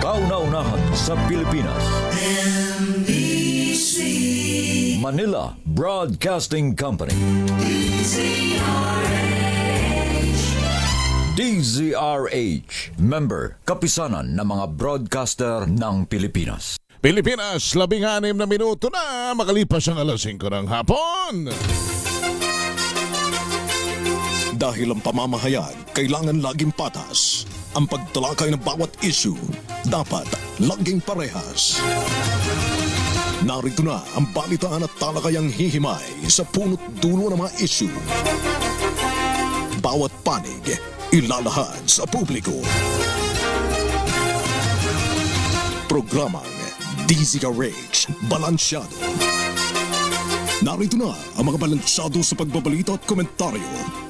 Kauna-unahan sa Pilipinas. Manila Broadcasting Company. DZRH. Member, kapisanan ng mga broadcaster ng Pilipinas. Pilipinas, 16 na minuto na makalipas ang alas 5 ng hapon. Dahil ang pamamahayag kailangan laging patas. Ang pagtalakay ng bawat issue dapat laging parehas. Narito na ang balitaan at talakayang hihimay sa punot dulo ng mga issue. Bawat panig ilalahad sa publiko. Programang DZRH Balansyado. Narito na ang mga balansyado sa pagbabalita at komentaryo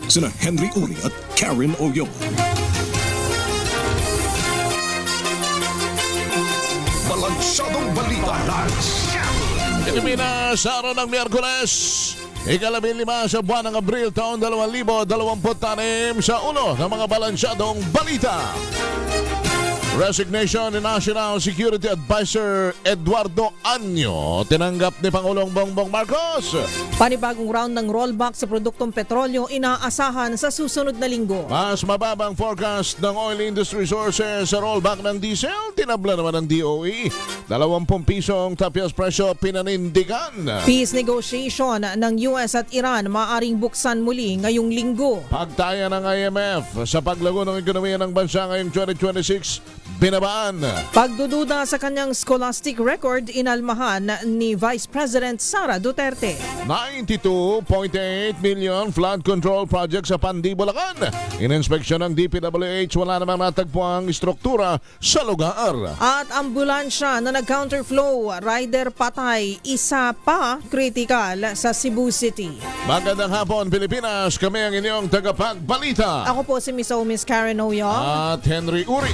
sina Henry Uri at Karen Oyong. Balansyadong balita. Pilipinas, araw ng Miyerkules, 15 sa buwan ng Abril taon 2026 sa ulo ng mga balansyadong balita. Resignation ni National Security Advisor Eduardo Año tinanggap ni Pangulong Bongbong Marcos. Panibagong round ng rollback sa produktong petrolyo inaasahan sa susunod na linggo. Mas mababang forecast ng Oil Industry Resources sa rollback ng diesel, tinabla naman ng DOE. 20 pisong tapyas presyo pinanindigan. Peace negotiation ng US at Iran maaaring buksan muli ngayong linggo. Pagtaya ng IMF sa paglago ng ekonomiya ng bansa ngayong 2026, binabaan. Pagdududa sa kanyang scholastic record, inalmahan ni Vice President Sara Duterte. 92.8 million flood control project sa Pandi, Bulacan. Ininspeksyon ng DPWH, wala namang natagpuang struktura sa lugar. At ambulansya na nag-counterflow, rider patay, isa pa critical sa Cebu City. Magandang hapon, Pilipinas. Kami ang inyong tagapagbalita. Ako po si Miss Karen Oyong. At Henry Uri.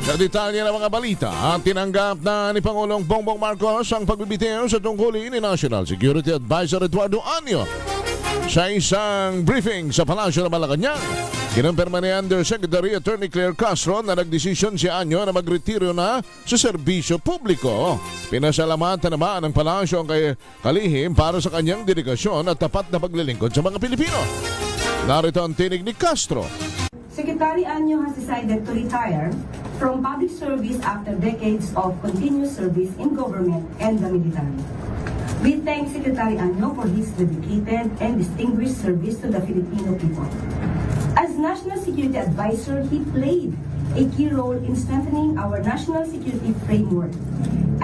Sa detalye ng mga balita, tinanggap na ni Pangulong Bongbong Marcos ang pagbibitiw sa tungkulin ni National Security Advisor Eduardo Año. Sa isang briefing sa Palasyo ng Malacanang, kinumpirma ni Undersecretary Attorney Claire Castro na nagdesisyon si Año na magretiro na sa serbisyo publiko. Pinasalamatan naman ng Palasyo ang kalihim para sa kanyang dedikasyon at tapat na paglilingkod sa mga Pilipino. Narito ang tinig ni Castro. Secretary Año has decided to retire from public service after decades of continuous service in government and the military. We thank Secretary Año for his dedicated and distinguished service to the Filipino people. As National Security Advisor, he played a key role in strengthening our national security framework,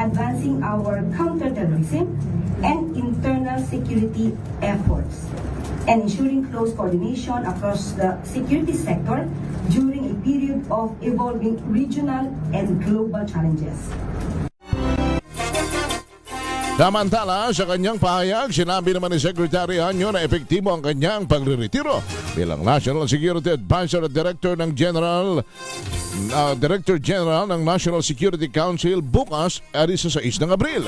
advancing our counterterrorism and internal security efforts, and ensuring close coordination across the security sector during a period of evolving regional and global challenges. Samantala, sa kanyang pahayag, sinabi naman ni Secretary Año na epektibo ang kanyang pagreretiro bilang National Security Advisor at Director General ng National Security Council bukas at 16 ng Abril.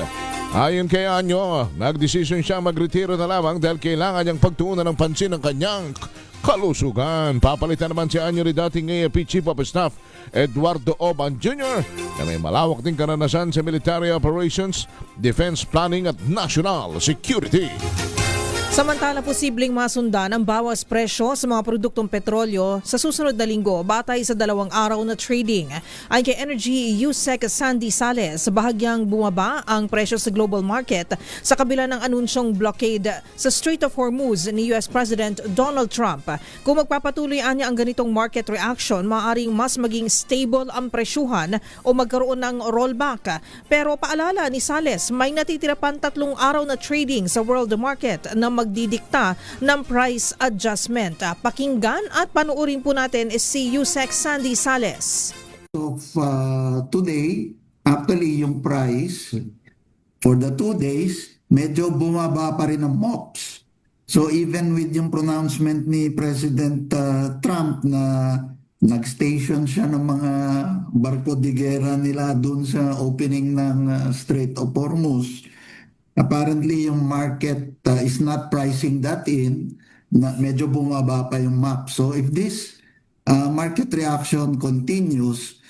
Ayon kay Año, nagdesisyon siya magretiro na lamang dahil kailangan niyang pagtuunan ng pansin ng kanyang kalusugan. Papalitan naman si Año ni dating AFP Chief of Staff Eduardo Oban Jr. na may malawak din karanasan sa military operations, defense planning at national security. Samantala, posibleng masundan ang bawas presyo sa mga produktong petrolyo sa susunod na linggo batay sa 2 araw na trading. Ayon kay Energy USEC Sandy Sales, bahagyang bumaba ang presyo sa global market sa kabila ng anunsyong blockade sa Strait of Hormuz ni US President Donald Trump. Kung magpapatuloy anya ang ganitong market reaction, maaaring mas maging stable ang presyuhan o magkaroon ng rollback. Pero paalala ni Sales, may natitira pang 3 araw na trading sa world market na magdidikta ng price adjustment. Pakinggan at panuorin po natin is si USEC Sandy Sales. Of today, actually yung price for the 2 days, medyo bumaba pa rin ang MOPS. So even with yung pronouncement ni President Trump na nag-station siya ng mga barko de guerra nila dun sa opening ng Strait of Hormuz, apparently yung market is not pricing that in, na medyo bumaba pa yung MAP. So if this market reaction continues,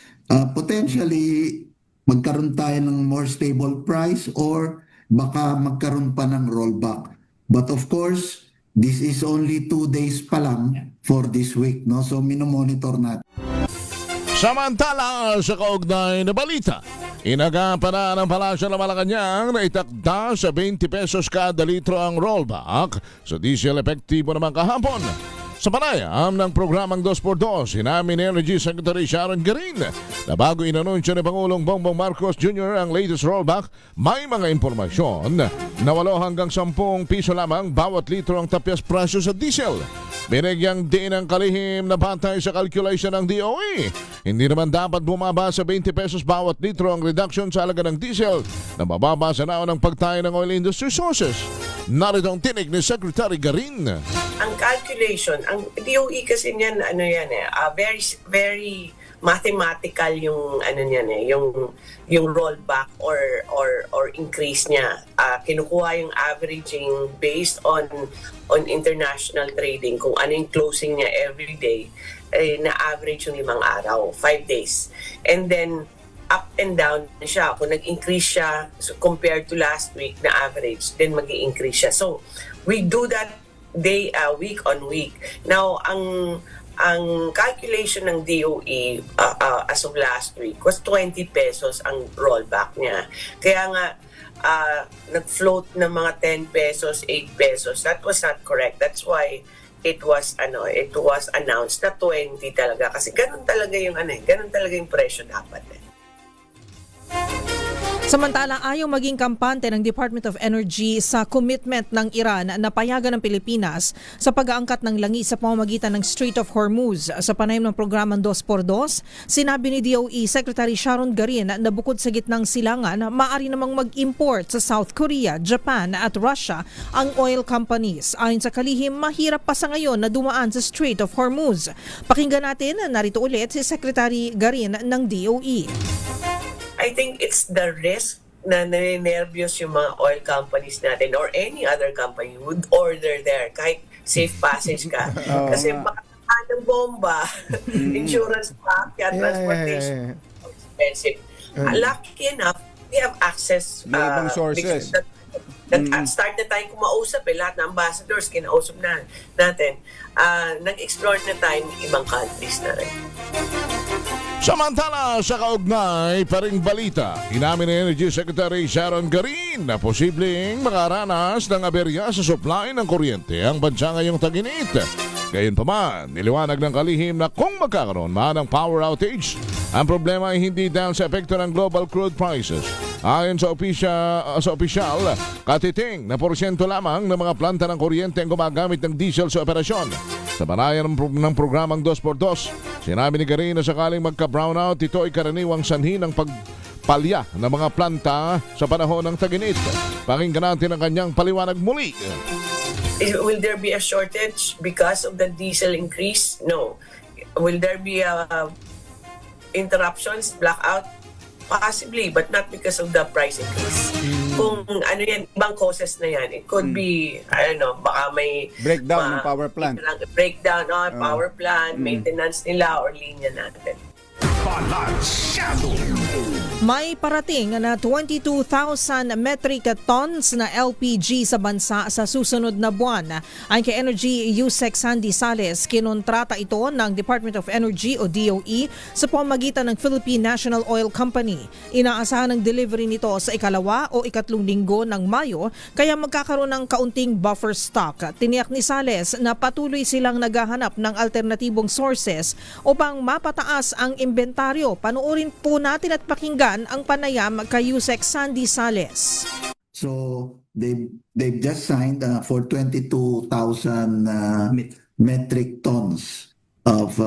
potentially magkaroon tayo ng more stable price or baka magkaroon pa ng rollback. But of course, this is only 2 days pa lang for this week, no? So minomonitor natin. Samantala sa kaugnay na balita, inagapan na ng Palasyo ng Malacanang na itakda sa 20 pesos kada litro ang rollback sa diesel epektibo naman kahapon. Sa panayam ng programang 2x2, sinabi ni Energy Secretary Sharon Garin na bago inanunsyo ni Pangulong Bongbong Marcos Jr. ang latest rollback, may mga impormasyon na 8 hanggang 10 piso lamang bawat litro ang tapyas presyo sa diesel. Binigyang din ang kalihim na batay sa calculation ng DOE. Hindi naman dapat bumaba sa 20 pesos bawat litro ang reduction sa halaga ng diesel na mababa sa naon ng pagtayo ng oil industry sources. Narito ang tinig ni Secretary Garin. Ang calculation, ang DOE kasi niyan, very, very mathematical yung yung rollback or increase niya. Kinukuha yung averaging based on international trading, kung ano yung closing niya every day, na average yung 5 araw, 5 days. And then up and down siya. Kung nag-increase siya compared to last week na average, then mag-i-increase siya. So we do that week on week. Now, ang calculation ng DOE as of last week was 20 pesos ang rollback niya. Kaya nga nag-float ng mga 10 pesos, 8 pesos. That was not correct. That's why it was announced na 20 talaga, kasi ganun talaga yung presyo dapat. Samantala, ayaw maging kampante ng Department of Energy sa commitment ng Iran na payagan ng Pilipinas sa pag-aangkat ng langis sa pamamagitan ng Strait of Hormuz. Sa panayam ng programang 2x2, sinabi ni DOE Secretary Sharon Garin na bukod sa gitnang silangan, maaari namang mag-import sa South Korea, Japan at Russia ang oil companies. Ayon sa kalihim, mahirap pa sa ngayon na dumaan sa Strait of Hormuz. Pakinggan natin, narito ulit si Secretary Garin ng DOE. I think it's the risk na naninervyos yung mga oil companies natin or any other company would order there kahit safe passage ka. Kasi baka ng bomba, insurance pa, kaya transportation, expensive. Lucky enough, we have access. May ibang sources. Start na tayong kumausap lahat ng ambassadors, kinausap natin. Nag-explore na tayo ng ibang countries na rin. Samantala sa kaugnay pa ring balita, inamin ni Energy Secretary Sharon Garin na posibleng makaranas ng aberya sa supply ng kuryente ang bansa ngayong tag-init. Gayunpaman, niliwanag ng kalihim na kung magkakaroon man ng power outage, ang problema ay hindi dahil sa epekto ng global crude prices. Ayon sa opisyal, katiting na porsyento lamang ng mga planta ng kuryente ang gumagamit ng diesel sa operasyon. Sa banayan ng programang 2x2, sinabi ni Garin na sakaling magka-brownout, ito ay karaniwang sanhi ng pagpalya ng mga planta sa panahon ng tag-init. Pakinggan natin ang kanyang paliwanag muli. Will there be a shortage because of the diesel increase? No. Will there be interruptions, blackout? Possibly, but not because of the price increase. Kung ibang causes na yan. It could be, baka may breakdown ng power plant. Breakdown ng power plant, maintenance nila or linya natin. May parating na 22,000 metric tons na LPG sa bansa sa susunod na buwan. Ayon kay Energy USEC Sandy Sales, kinontrata ito ng Department of Energy o DOE sa pamamagitan ng Philippine National Oil Company. Inaasahan ang delivery nito sa ikalawa o ikatlong linggo ng Mayo, kaya magkakaroon ng kaunting buffer stock. Tiniyak ni Sales na patuloy silang naghahanap ng alternatibong sources upang mapataas ang inventaryo. Panuorin po natin at pakinggan ang panayam kay USEC Sandy Sales. So they've just signed for 22,000 metric tons of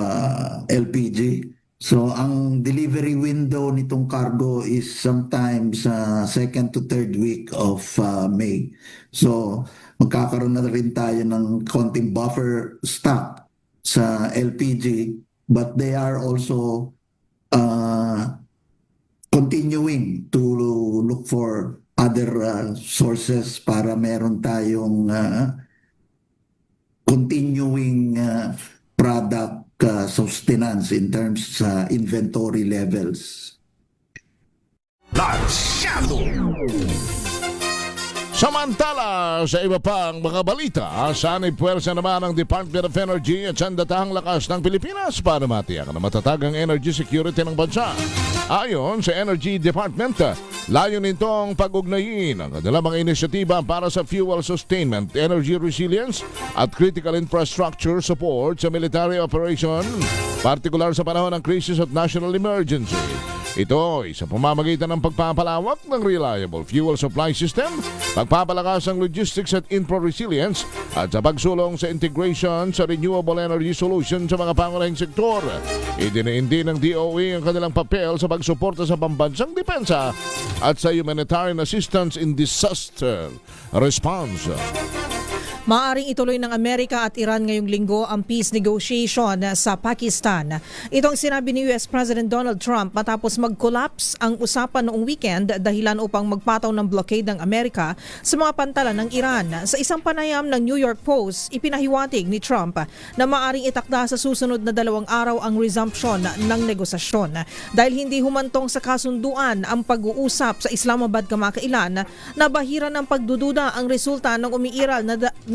LPG. So ang delivery window nitong cargo is sometimes second to third week of May. So magkakaroon na rin tayo ng konting buffer stock sa LPG, but they are also continuing to look for other sources para meron tayong continuing product sustenance in terms sa inventory levels. Samantala, sa iba pang mga balita, sana'y puwersa naman ang Department of Energy at sandatahang lakas ng Pilipinas para matiyak na matatag ang energy security ng bansa. Ayon sa Energy Department, layon nitong pag-ugnayin ang kanilang mga inisyatiba para sa fuel sustainment, energy resilience at critical infrastructure support sa military operation, partikular sa panahon ng crisis at national emergency. Ito ay sa pamamagitan ng pagpapalawak ng reliable fuel supply system, pagpapalakas ng logistics at infra-resilience at sa pagsulong sa integration sa renewable energy solution sa mga pangunahing sektor. Idiniin din ng DOE ang kanilang papel sa pagsuporta sa pambansang depensa at sa humanitarian assistance in disaster response. Maaring ituloy ng Amerika at Iran ngayong linggo ang peace negotiation sa Pakistan. Ito ang sinabi ni US President Donald Trump matapos mag-collapse ang usapan noong weekend dahilan upang magpataw ng blockade ng Amerika sa mga pantalan ng Iran. Sa isang panayam ng New York Post, ipinahiwatig ni Trump na maaring itakda sa susunod na 2 araw ang resumption ng negosasyon. Dahil hindi humantong sa kasunduan ang pag-uusap sa Islamabad kamakailan, nabahira ng pagdududa ang resulta ng umiiral na 2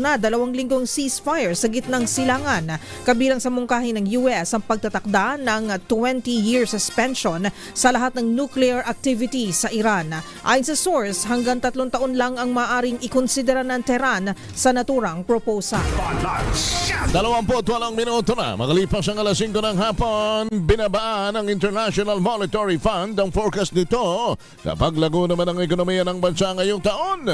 linggong ceasefire sa gitnang silangan. Kabilang sa mungkahi ng US ang pagtatakda ng 20-year suspension sa lahat ng nuclear activity sa Iran. Ayon sa source, hanggang 3 taon lang ang maaring ikonsidera ng Tehran sa naturang proposal. 28 minuto na makalipas ang alas 5 ng hapon, binabaan ng International Monetary Fund ang forecast nito sa paglago naman ng ekonomiya ng bansa ngayong taon.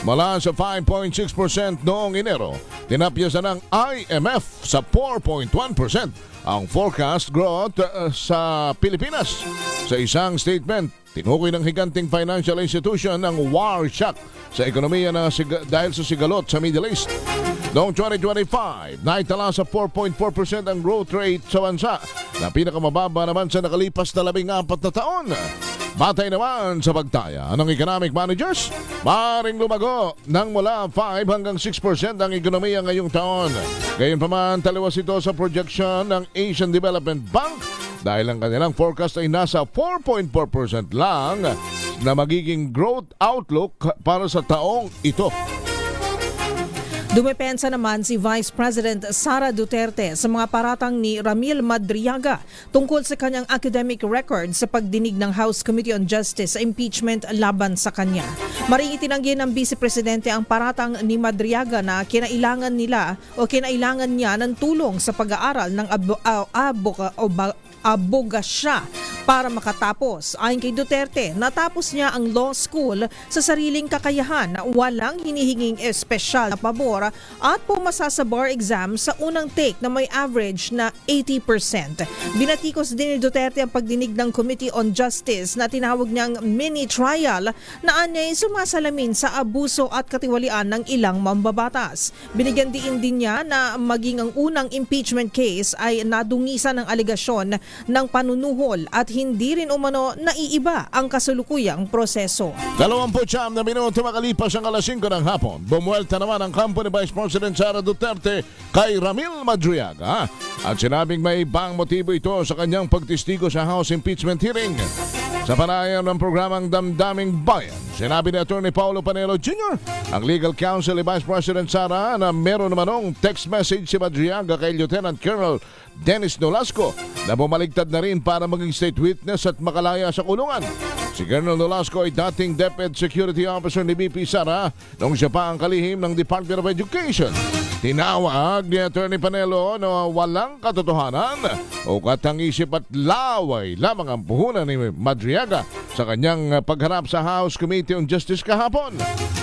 Mula sa 5.6% noong Enero, tinapyasan ng IMF sa 4.1% ang forecast growth sa Pilipinas. Sa isang statement, tinukoy ng higanting financial institution ang war shock sa ekonomiya dahil sa sigalot sa Middle East. Noong 2025, naitala sa 4.4% ang growth rate sa bansa na pinakamababa naman sa nakalipas na 14 na taon. Batay naman sa pagtaya ng economic managers, maaaring lumago ng mula 5 hanggang 6% ang ekonomiya ngayong taon. Gayunpaman, taliwas ito sa projection ng Asian Development Bank dahil ang kanilang forecast ay nasa 4.4% lang na magiging growth outlook para sa taong ito. Dumepensa naman si Vice President Sara Duterte sa mga paratang ni Ramil Madriaga tungkol sa kanyang academic record sa pagdinig ng House Committee on Justice sa impeachment laban sa kanya. Maring itinanggi ng Vice Presidente ang paratang ni Madriaga na kinailangan niya ng tulong sa pag-aaral ng abogasya para makatapos. Ayon kay Duterte, natapos niya ang law school sa sariling kakayahan, walang hinihinging espesyal na pabor at pumasa sa bar exam sa unang take na may average na 80%. Binatikos din ni Duterte ang pagdinig ng Committee on Justice na tinawag niyang mini trial na anyay sumasalamin sa abuso at katiwalian ng ilang mambabatas. Binigyan din niya na maging ang unang impeachment case ay nadungisan ng alegasyon ng panunuhol at hindi rin umano naiiba ang kasulukuyang proseso. 29 na minuto makalipas ang alas 5 ng hapon, bumuelta naman ang kampo ni Vice President Sara Duterte kay Ramil Madriaga at sinabing may ibang motibo ito sa kanyang pagtistigo sa House impeachment hearing. Sa panayam ng programang Damdaming Bayan, sinabi ni Atty. Paulo Panelo Jr., ang legal counsel ni Vice President Sara na meron namanong text message si Madriaga kay Lieutenant Colonel Dennis Nolasco na bumaligtad na rin para maging state witness at makalaya sa kulungan. Si Colonel Nolasco ay dating DepEd Security Officer ni BP Sara noong siya pa ang kalihim ng Department of Education. Tinawag ni Atty. Panelo na walang katotohanan o katang-isip at laway lamang ang puhunan ni Madriaga sa kanyang pagharap sa House Committee on Justice kahapon.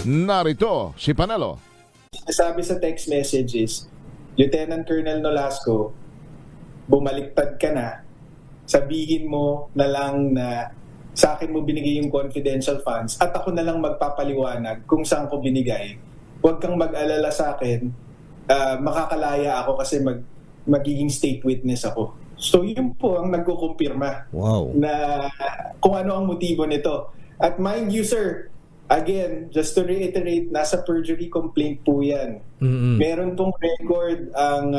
Narito si Panelo. Sabi sa text messages, Lieutenant Colonel Nolasco, bumaliktad ka na, sabihin mo na lang na sa akin mo binigay yung confidential funds at ako na lang magpapaliwanag kung saan ko binigay. Huwag kang mag-alala sa akin, makakalaya ako kasi magiging state witness ako. So yun po ang nagkukumpirma na kung ano ang motibo nito. At mind you sir, Again, just to reiterate, nasa perjury complaint po yan. Meron pong record ang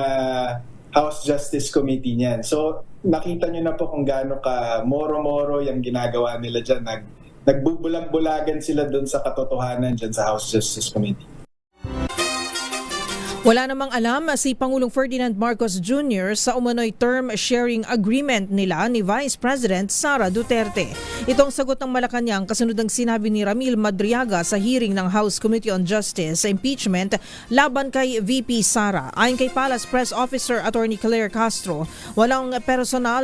House Justice Committee niyan. So, nakita nyo na po kung gaano ka moro-moro yung ginagawa nila dyan. Nagbubulag-bulagan sila doon sa katotohanan dyan sa House Justice Committee. Wala namang alam si Pangulong Ferdinand Marcos Jr. sa umano'y term sharing agreement nila ni Vice President Sara Duterte. Itong sagot ng Malacanang kasunod ng sinabi ni Ramil Madriaga sa hearing ng House Committee on Justice sa impeachment laban kay VP Sara. Ayon kay Palace Press Officer Attorney Claire Castro, walang personal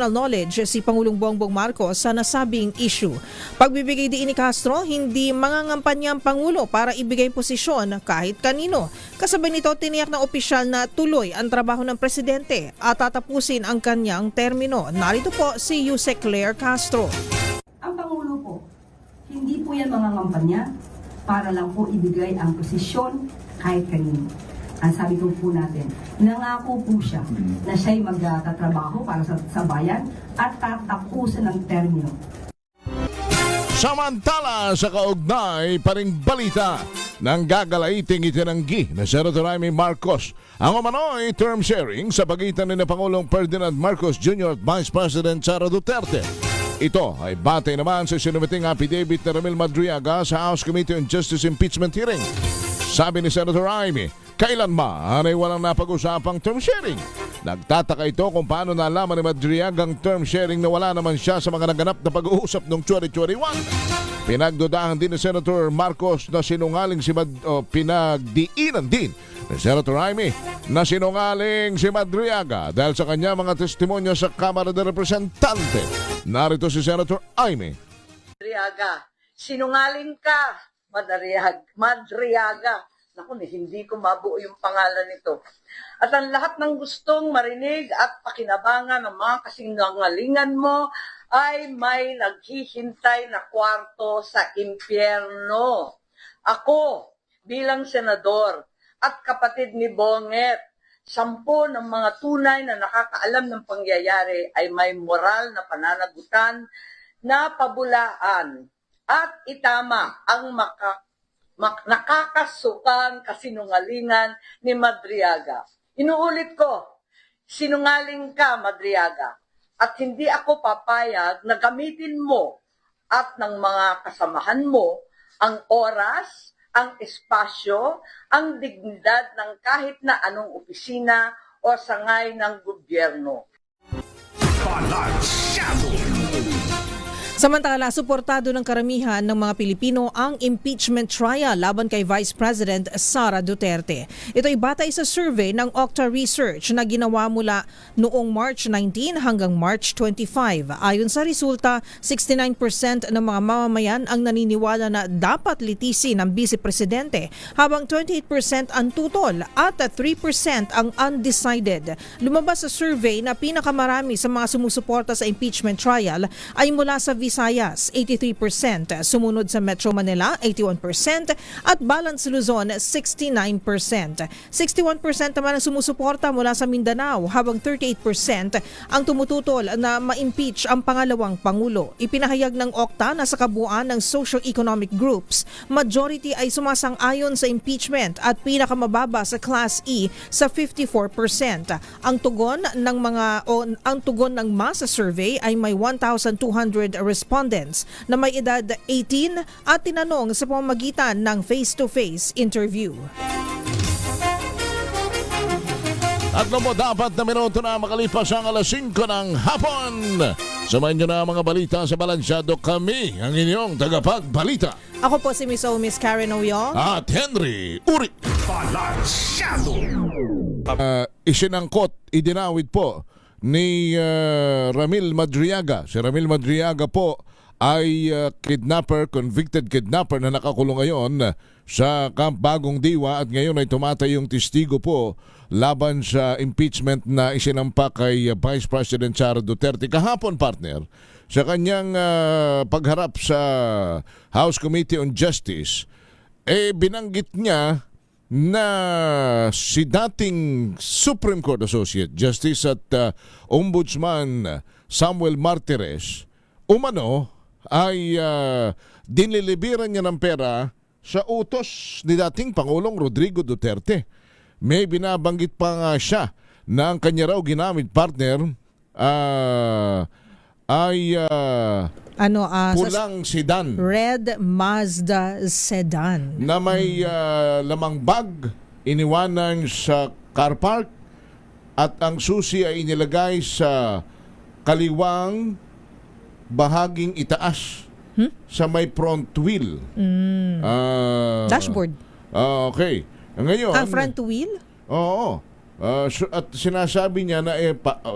knowledge si Pangulong Bongbong Marcos sa nasabing issue. Pagbibigay diin ni Castro, hindi mangangampanya ang Pangulo para ibigay posisyon kahit kanino. Kasabay nito, tiniyak ng opisyal na tuloy ang trabaho ng presidente at tatapusin ang kanyang termino. Narito po si Yusek Claire Castro. Ang Pangulo po, hindi po yan mangangampanya para lang po ibigay ang posisyon kahit kanino. Ang sabi ko po natin, nangako po siya na siya'y magtatrabaho para sa bayan at tatapusin ang termino. Samantala sa kaugnay pa ring balita ng gagalaiting itinanggi na Senator Jaime Marcos ang umano'y term sharing sa pagitan ni Pangulong Ferdinand Marcos Jr. at Vice President Sara Duterte. Ito ay batay naman sa sinumiting affidavit ni Ramil Madriaga sa House Committee on Justice Impeachment hearing. Sabi ni Senator Jaime, kailanman ay walang napag-usapang term sharing. Nagtataka ito kung paano nalaman ni Madriaga ang term sharing na wala naman siya sa mga naganap na pag-uusap noong 2021. Pinagdudahan din ni Senator Marcos na sinungaling pinagdiinan din ni Senator Jaime na sinungaling si Madriaga dahil sa kanya mga testimonya sa Kamara de Representante. Narito si Senator Jaime. Madriaga, sinungaling ka, Madriaga. Naku, hindi ko mabuo yung pangalan nito. At ang lahat ng gustong marinig at pakinabangan ng mga kasinungalingan mo ay may naghihintay na kwarto sa impyerno. Ako, bilang senador at kapatid ni Bonget, 10 ng mga tunay na nakakaalam ng pangyayari ay may moral na pananagutan na pabulaan at itama ang nakakasukang kasinungalingan ni Madriaga. Inuulit ko, sinungaling ka, Madriaga, at hindi ako papayag na gamitin mo at ng mga kasamahan mo ang oras, ang espasyo, ang dignidad ng kahit na anong opisina o sangay ng gobyerno. Samantala, suportado ng karamihan ng mga Pilipino ang impeachment trial laban kay Vice President Sara Duterte. Ito ay batay sa survey ng Okta Research na ginawa mula noong March 19 hanggang March 25. Ayon sa resulta, 69% ng mga mamamayan ang naniniwala na dapat litisin ang Vice Presidente, habang 28% ang tutol at 3% ang undecided. Lumabas sa survey na pinakamarami sa mga sumusuporta sa impeachment trial ay mula sa Visayas, 83%, sumunod sa Metro Manila, 81%, at Balance Luzon, 69%. 61% naman ang sumusuporta mula sa Mindanao, habang 38% ang tumututol na ma-impeach ang pangalawang Pangulo. Ipinahayag ng Okta na sa kabuuan ng socio-economic groups, majority ay sumasang-ayon sa impeachment at pinakamababa sa Class E sa 54%. Ang tugon ng masa survey ay may 1,200 respondents na may edad 18 at tinanong sa pamamagitan ng face-to-face interview. At mo dapat na minuto na makalipas ang alas 5 ng hapon. Samayin nyo na mga balita sa Balansyado. Kami ang inyong tagapagbalita. Ako po si Miss Karen Oyong. At Henry Uri. Balansyado. Isinangkot, idinawid po ni Ramil Madriaga. Si Ramil Madriaga po ay convicted kidnapper na nakakulong ngayon sa Camp Bagong Diwa at ngayon ay tumatay yung testigo po laban sa impeachment na isinampa kay Vice President Sara Duterte. Kahapon, partner, sa kanyang pagharap sa House Committee on Justice, binanggit niya na si dating Supreme Court Associate Justice at Ombudsman Samuel Martires umano ay diniliberan niya ng pera sa utos ni dating Pangulong Rodrigo Duterte. May binabanggit pa nga siya na ang kanya raw ginamit partner ay pulang sedan Red Mazda sedan. na may lamang bag iniwanan sa car park at ang susi ay inilagay sa kaliwang bahaging itaas sa may front wheel. Dashboard. Okay. Ngayon, Front wheel? oo. At sinasabi niya na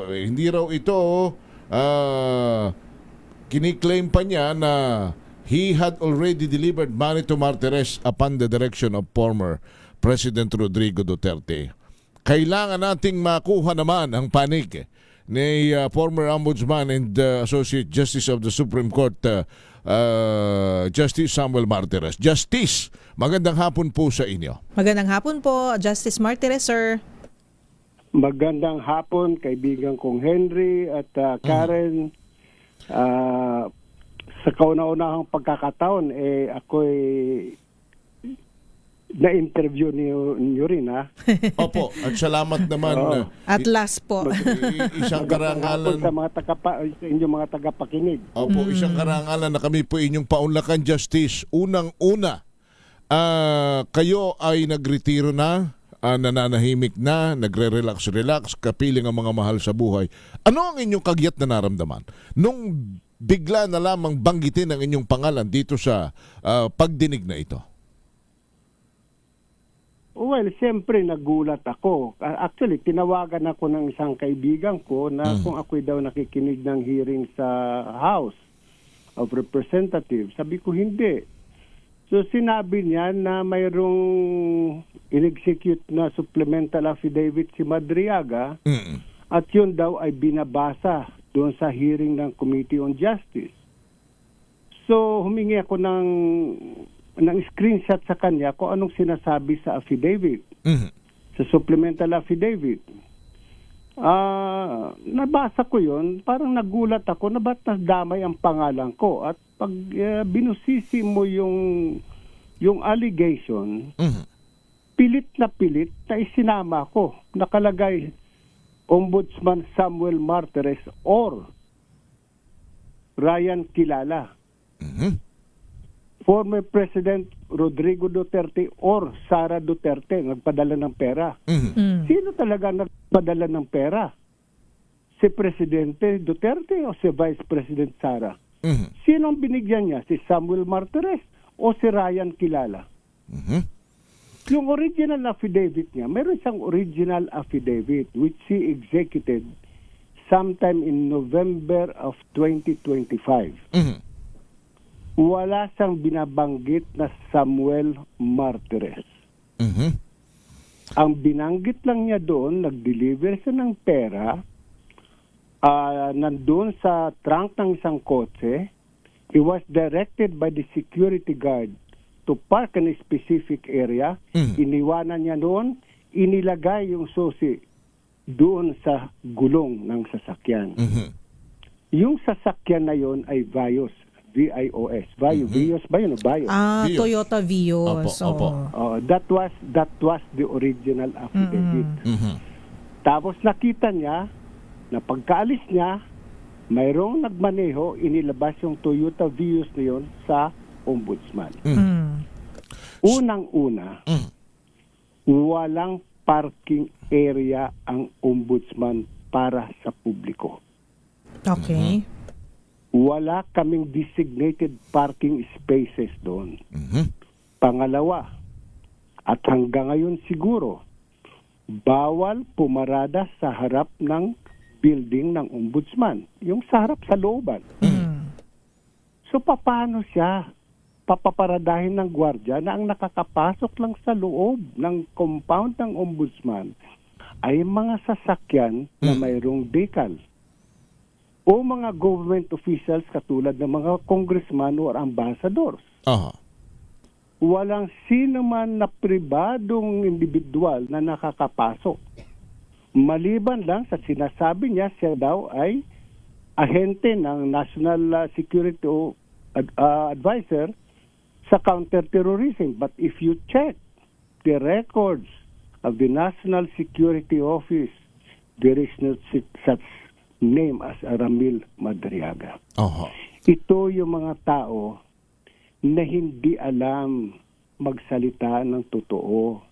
hindi raw ito kiniklaim pa niya na he had already delivered money to Martires upon the direction of former President Rodrigo Duterte. Kailangan nating makuha naman ang panig ni former Ombudsman and Associate Justice of the Supreme Court, Justice Samuel Martires. Justice, magandang hapon po sa inyo. Magandang hapon po, Justice Martires, sir. Magandang hapon, kaibigan kong Henry at Karen. Sa kauna-unahang pagkakataon, ako'y na-interview niyo rin, ha? Opo, at salamat naman. At last po. Isang karangalan sa inyong mga tagapakinig. Opo, isang karangalan na kami po inyong paunlakan, Justice. Unang-una, kayo ay nagretiro na, nananahimik na, nagre-relax, kapiling ang mga mahal sa buhay. Ano ang inyong kagyat na naramdaman nung bigla na lamang banggitin ang inyong pangalan dito sa pagdinig na ito? Well, siyempre nagulat ako. Actually, tinawagan ako ng isang kaibigan ko na kung ako'y daw nakikinig ng hearing sa House of Representatives. Sabi ko, hindi. So sinabi niya na mayroong in-execute na supplemental affidavit si Madriaga at yun daw ay binabasa doon sa hearing ng Committee on Justice. So humingi ako ng screenshot sa kanya kung anong sinasabi sa affidavit, sa supplemental affidavit. Nabasa ko yun, parang nagulat ako na ba't nadamay ang pangalan ko. At pag binusisi mo yung allegation, pilit na isinama ko. Nakalagay Ombudsman Samuel Martires or Ryan Kilala. Former President Rodrigo Duterte or Sara Duterte nagpadala ng pera. Sino talaga nagpadala ng pera? Si Presidente Duterte o si Vice President Sara? Sino ang binigyan niya? Si Samuel Martires o si Ryan Kilala? Yung original affidavit niya, meron siyang original affidavit which he executed sometime in November of 2025. Wala siyang binabanggit na Samuel Martires. Ang binanggit lang niya doon, nag-deliver siya ng pera, nandun sa trunk ng isang kotse. He was directed by the security guard to park in a specific area. Iniwanan niya doon, inilagay yung susi doon sa gulong ng sasakyan. Yung sasakyan na yon ay Vios. VIOS. Vios ba yun? Vios. Toyota Vios. Opo. That was the original affidavit. Tapos nakita niya na pagkaalis niya, mayroong nagmaneho, inilabas yung Toyota Vios na yun sa Ombudsman. Unang-una, walang parking area ang Ombudsman para sa publiko. Okay. Wala kaming designated parking spaces doon. Pangalawa, at hanggang ngayon siguro, bawal pumarada sa harap ng building ng Ombudsman. Yung sa harap sa looban. So paano siya papaparadahin ng gwardiya na ang nakakapasok lang sa loob ng compound ng Ombudsman ay mga sasakyan na mayroong decal? O mga government officials katulad ng mga congressman or ambassadors. Walang sino man na pribadong individual na nakakapasok. Maliban lang sa sinasabi niya, siya daw ay ahente ng National Security o advisor sa counterterrorism. But if you check the records of the National Security Office, there is no such name as Ramil Madriaga. Ito yung mga tao na hindi alam magsalita ng totoo.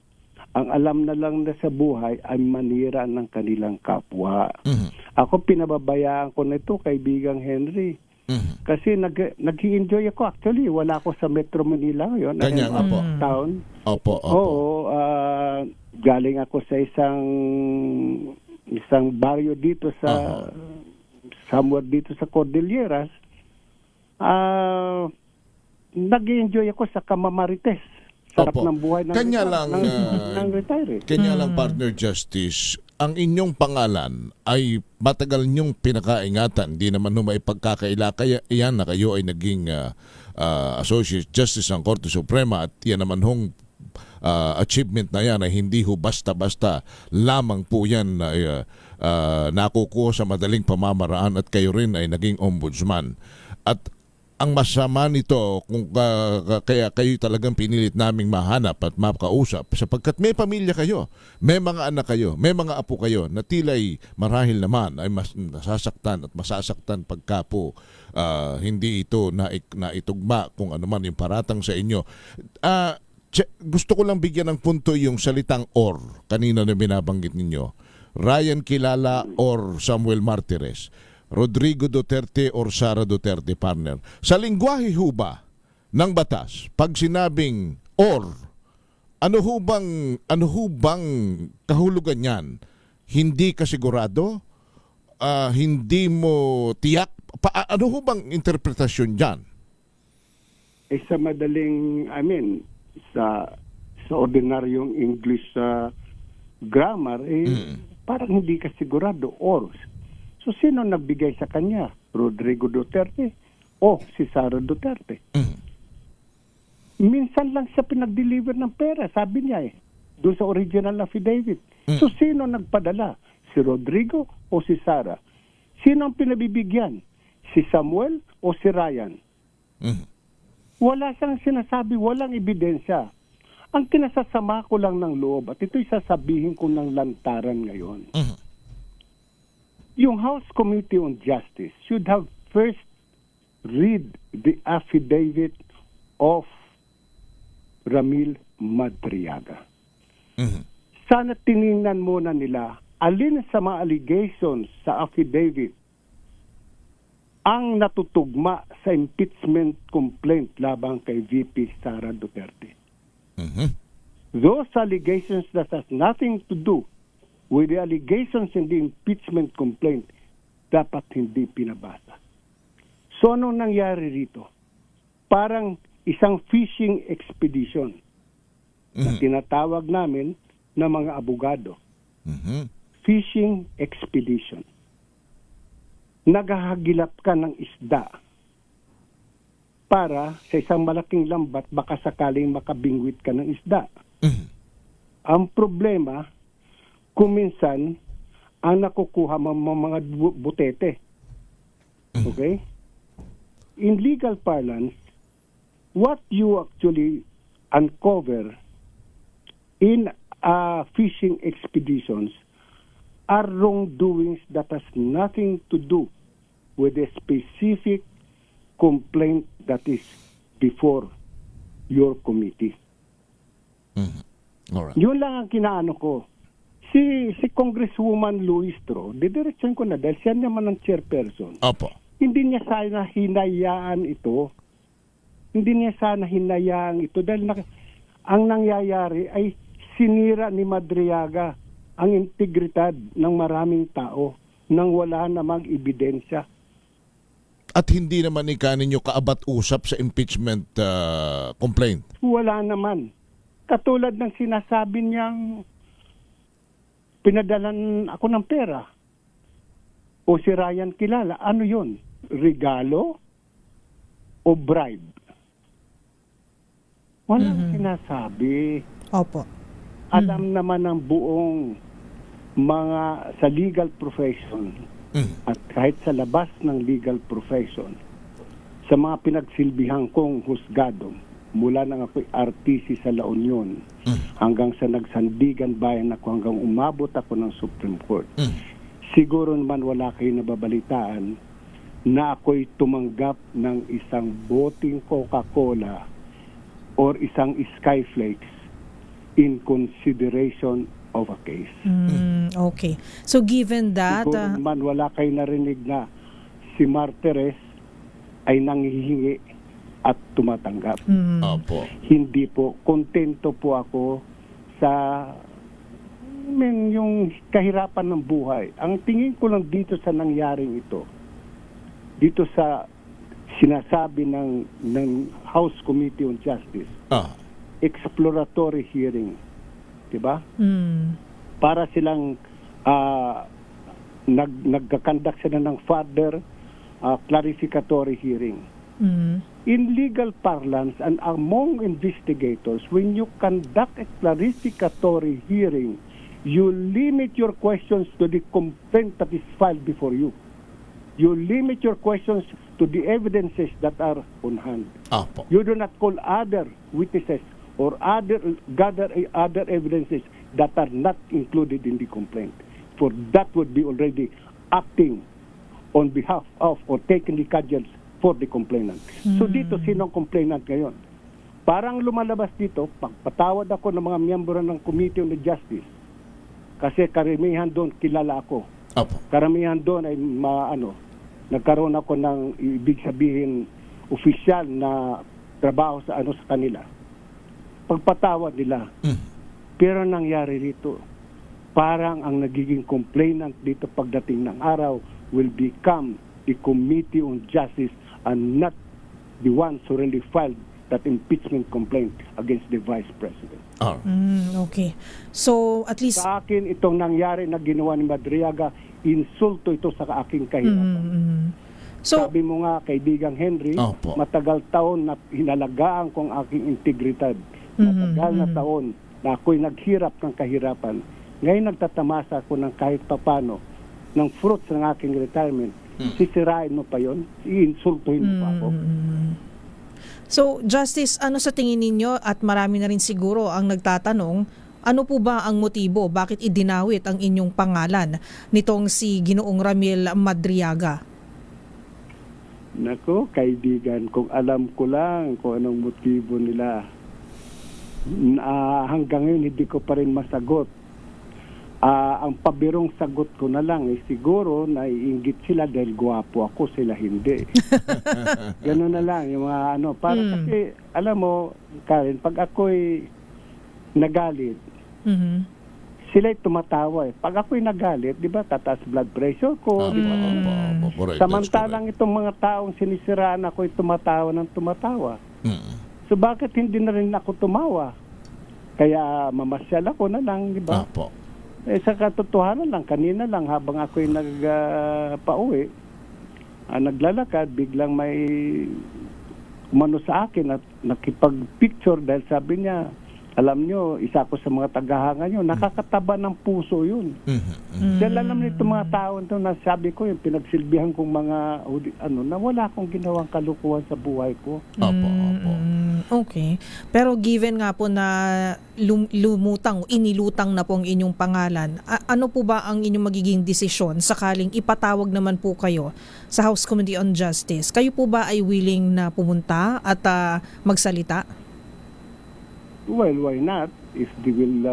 Ang alam na lang na sa buhay ay manira ng kanilang kapwa. Ako pinababayaan ko na ito, kaibigang Henry. Kasi nag-i-enjoy ako. Actually, wala ako sa Metro Manila ngayon. Kanya nga po. Town. Opo. Oo. Galing ako sa isang baryo dito sa somewhere dito sa Cordilleras. Nag-i-enjoy ako sa Kamamarites. Sarap ng buhay ng retire. Kanya lang, partner Justice, ang inyong pangalan ay matagal niyong pinakaingatan. Di naman may pagkakaila. Kaya iyan na kayo ay naging Associate Justice ng Korte Suprema at yan naman hong achievement na yan ay hindi ho basta-basta lamang po yan na nakukuha sa madaling pamamaraan at kayo rin ay naging ombudsman. At ang masama nito kung kaya kayo talagang pinilit naming mahanap at makausap sapagkat may pamilya kayo, may mga anak kayo, may mga apo kayo na tila'y marahil naman ay mas nasasaktan at masasaktan pagka po hindi ito naitugma kung ano man yung paratang sa inyo. Gusto ko lang bigyan ng punto yung salitang or kanina na binabanggit ninyo. Ryan Kilala or Samuel Martires, Rodrigo Duterte or Sara Duterte, partner. Sa lingwahe ho ba ng batas, pag sinabing or, ano ho bang kahulugan yan? Hindi ka sigurado? Hindi mo tiyak? Ano ho bang interpretasyon dyan? Sa madaling, sa ordinaryong English grammar, parang hindi ka sigurado or. So, sino nagbigay sa kanya? Rodrigo Duterte o si Sara Duterte? Minsan lang siya pinag-deliver ng pera, sabi niya doon sa original affidavit. So, sino nagpadala? Si Rodrigo o si Sara? Sino ang pinabibigyan? Si Samuel o si Ryan? Wala siyang sinasabi, walang ebidensya. Ang kinasasama ko lang ng loob, at ito'y sasabihin ko ng lantaran ngayon. Yung House Committee on Justice should have first read the affidavit of Ramil Madriaga. Sana tiningnan muna nila alin sa mga allegations sa affidavit ang natutugma sa impeachment complaint labang kay VP Sara Duterte. Those allegations that has nothing to do with the allegations in the impeachment complaint, dapat hindi pinabasa. So, anong nangyari rito? Parang isang fishing expedition na tinatawag namin ng mga abogado. Fishing expedition. Naghahagilap ka ng isda para sa isang malaking lambat baka sakaling makabingwit ka ng isda. Ang problema, kuminsan, ang nakukuha mga butete. Okay? In legal parlance, what you actually uncover in fishing expeditions are wrongdoings that has nothing to do with a specific complaint that is before your committee. Alright. Yun lang ang kinaano ko. Si Congresswoman Luistro, didiretson ko na dahil siya naman ang chairperson. Opo. Hindi niya sana hinayaan ito. Hindi niya sana hinayaan ito dahil ang nangyayari ay sinira ni Madriaga ang integridad ng maraming tao nang wala namang ebidensya. At hindi naman ninyo kaabat-usap sa impeachment complaint? Wala naman. Katulad ng sinasabi niyang pinadalan ako ng pera. O si Ryan Kilala, ano yun? Regalo o bribe? Walang sinasabi. Opo. Alam naman ng buong mga sa legal profession at kahit sa labas ng legal profession, sa mga pinagsilbihan kong husgado mula nang ako'y RTC sa La Union hanggang sa nagsandigan bayan ako hanggang umabot ako ng Supreme Court. Siguro naman wala kayo nababalitaan na ako'y tumanggap ng isang boting Coca-Cola or isang Skyflakes in consideration of a case. Okay. So given that, Siguro naman wala kayo narinig na si Martires ay nanghihingi at tumatanggap. Opo. Hindi po. Kontento po ako sa yung kahirapan ng buhay. Ang tingin ko lang dito sa nangyaring ito, dito sa sinasabi ng House Committee on Justice, exploratory hearing, diba? Para silang nagkakandak sila ng further clarificatory hearing. In legal parlance and among investigators, when you conduct a clarificatory hearing, you limit your questions to the complaint that is filed before you. You limit your questions to the evidences that are on hand. Opo. You do not call other witnesses or gather other evidences that are not included in the complaint. For that would be already acting on behalf of or taking the cudgels for the complainant. So dito, sino ang complainant ngayon? Parang lumalabas dito, pagpatawad ako ng mga miyembro ng Committee on the Justice kasi karamihan doon kilala ako. Opo. Karamihan doon ay nagkaroon ako ng ibig sabihin opisyal na trabaho sa kanila. Pagpatawad nila. Pero nangyari dito, parang ang nagiging complainant dito pagdating ng araw will become the Committee on Justice and not the ones who really filed that impeachment complaint against the Vice President. Okay. So at least Sa akin, itong nangyari na ginawa ni Madriaga, insulto ito sa aking kahirapan. So, sabi mo nga, kaibigang Henry, matagal taon na hinalagaan kong aking integridad. Matagal na taon na ako'y naghirap ng kahirapan. Ngayon nagtatamasa ako ng kahit papano ng fruits ng aking retirement. Sisirain mo pa yon, iinsultuhin mo pa ako. So, Justice, ano sa tingin ninyo, at marami na rin siguro ang nagtatanong, ano po ba ang motibo? Bakit idinawit ang inyong pangalan nitong si Ginoong Ramil Madriaga? Nako, kaibigan, kung alam ko lang kung anong motibo nila, hanggang ngayon hindi ko pa rin masagot. Ang pabirong sagot ko na lang siguro naiinggit sila dahil gwapo ako, sila hindi. Gano'n na lang yung mga para kasi alam mo, Karen, pag ako'y nagalit, sila'y tumatawa. Pag ako'y nagalit, di ba, tataas blood pressure ko. Samantalang itong mga taong sinisiraan ako'y tumatawa ng tumatawa. So bakit hindi na rin ako tumawa? Kaya mamasyal ako na lang, di ba? Sa katotohanan lang, kanina lang habang ako'y nagpauwi, naglalakad, biglang may umano sa akin at nakipag-picture dahil sabi niya, alam nyo, isa ko sa mga tagahanga nyo, nakakataba ng puso yun. Dahil alam nito mga tao ito na sabi ko, yung pinagsilbihan kong mga, na wala akong ginawang kalukuhan sa buhay ko. Okay. Pero given nga po na inilutang na po ang inyong pangalan, ano po ba ang inyong magiging desisyon sakaling ipatawag naman po kayo sa House Committee on Justice? Kayo po ba ay willing na pumunta at magsalita? Well, why not? If they will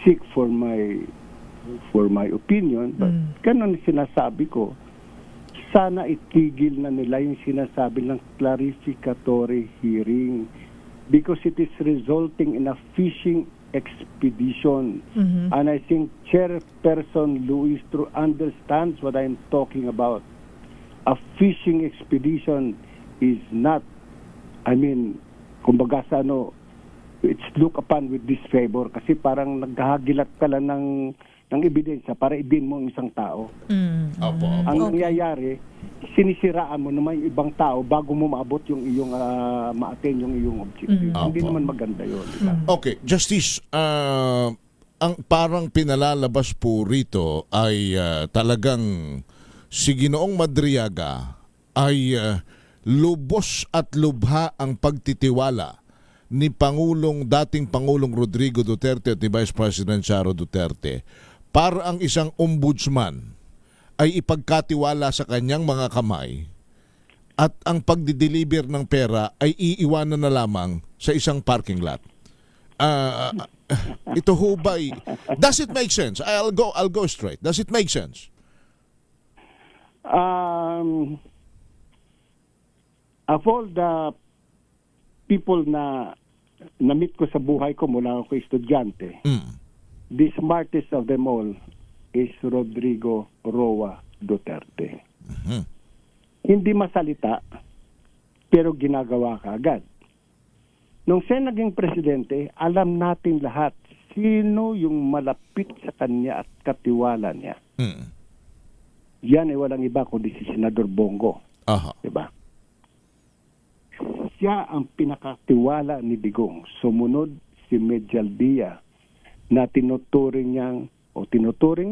seek for my opinion, but ganun sinasabi ko, sana itigil na nila yung sinasabi ng clarificatory hearing because it is resulting in a fishing expedition. And I think Chairperson Luis Tru understands what I'm talking about. A fishing expedition is not, kumbaga sa it's looked upon with disfavor kasi parang naghahagilat ka lang ng ebidensya para ibin mo ang isang tao. Ang nangyayari, sinisiraan mo naman yung ibang tao bago mo maabot yung iyong ma-attain yung iyong objective. Hindi naman maganda yun. Okay, Justice, ang parang pinalalabas po rito ay talagang si Ginoong Madriaga ay lubos at lubha ang pagtitiwala ni dating Pangulong Rodrigo Duterte at ni Vice President Sara Duterte para ang isang ombudsman ay ipagkatiwala sa kanyang mga kamay at ang pagdi-deliver ng pera ay iiwanan na lamang sa isang parking lot. Ito ho ba'y, does it make sense? I'll go straight. Does it make sense? Of all the people na na-meet ko sa buhay ko mula ako estudyante, the smartest of them all is Rodrigo Roa Duterte. Hindi masalita, pero ginagawa ka agad. Nung siya naging presidente, alam natin lahat sino yung malapit sa kanya at katiwala niya. Yan ay walang iba kundi si Senador Bongo. Diba? Siya ang pinakatiwala ni Digong. Sumunod si Medjaldia na tinuturing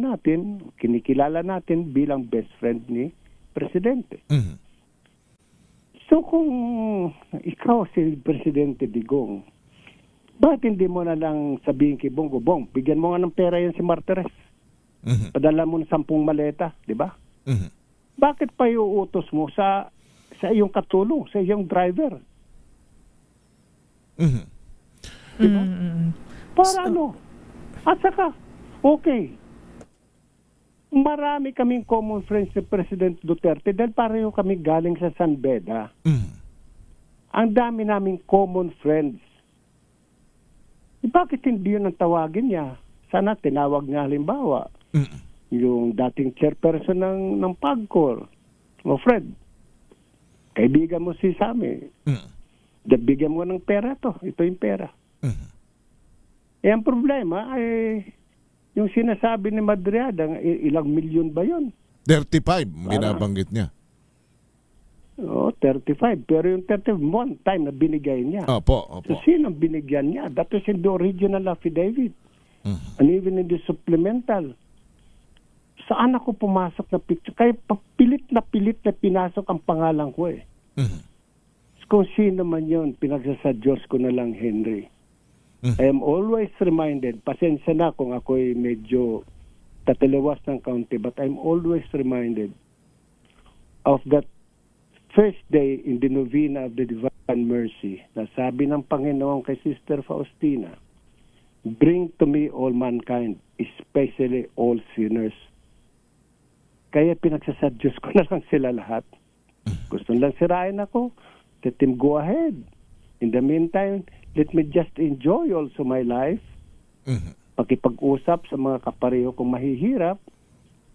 natin, kinikilala natin bilang best friend ni Presidente. So kung ikaw si Presidente Digong, bakit hindi mo na lang sabihin kay Bongo, Bong, bigyan mo nga ng pera yan si Martires. Padala mo ng 10 maleta, di ba? Bakit pa iuutos mo sa iyong katulong, sa iyong driver? Diba? Para ano? At saka, okay, marami kaming common friends si President Duterte dahil pareho kami galing sa San Beda. Ang dami naming common friends. Bakit hindi yun ang tawagin niya? Sana tinawag niya halimbawa yung dating chairperson ng PAGCOR, o Fred. Kaibigan mo si Sammy. Bigyan mo ng pera to. Ito yung pera. Ang problema ay yung sinasabi ni Madriada, ilang milyon ba yun? 35, binabanggit niya. 35. Pero yung 35, one time na binigay niya. Opo. So, sino binigyan niya? That is in the original affidavit. And even in the supplemental. Saan ako pumasok na picture? Kaya pilit na pinasok ang pangalan ko eh. Kung sino man yun, pinagsasadyos ko na lang, Henry. I am always reminded, pasensya na kung ako'y medyo tataliwas ng kaunti, but I'm always reminded of that first day in the novena of the Divine Mercy na sabi ng Panginoon kay Sister Faustina, bring to me all mankind, especially all sinners. Kaya pinagsasadyos ko na lang sila lahat. Gusto lang sirain ako, let him go ahead. In the meantime, let me just enjoy also my life. Pakipag-usap sa mga kapareho kong mahihirap,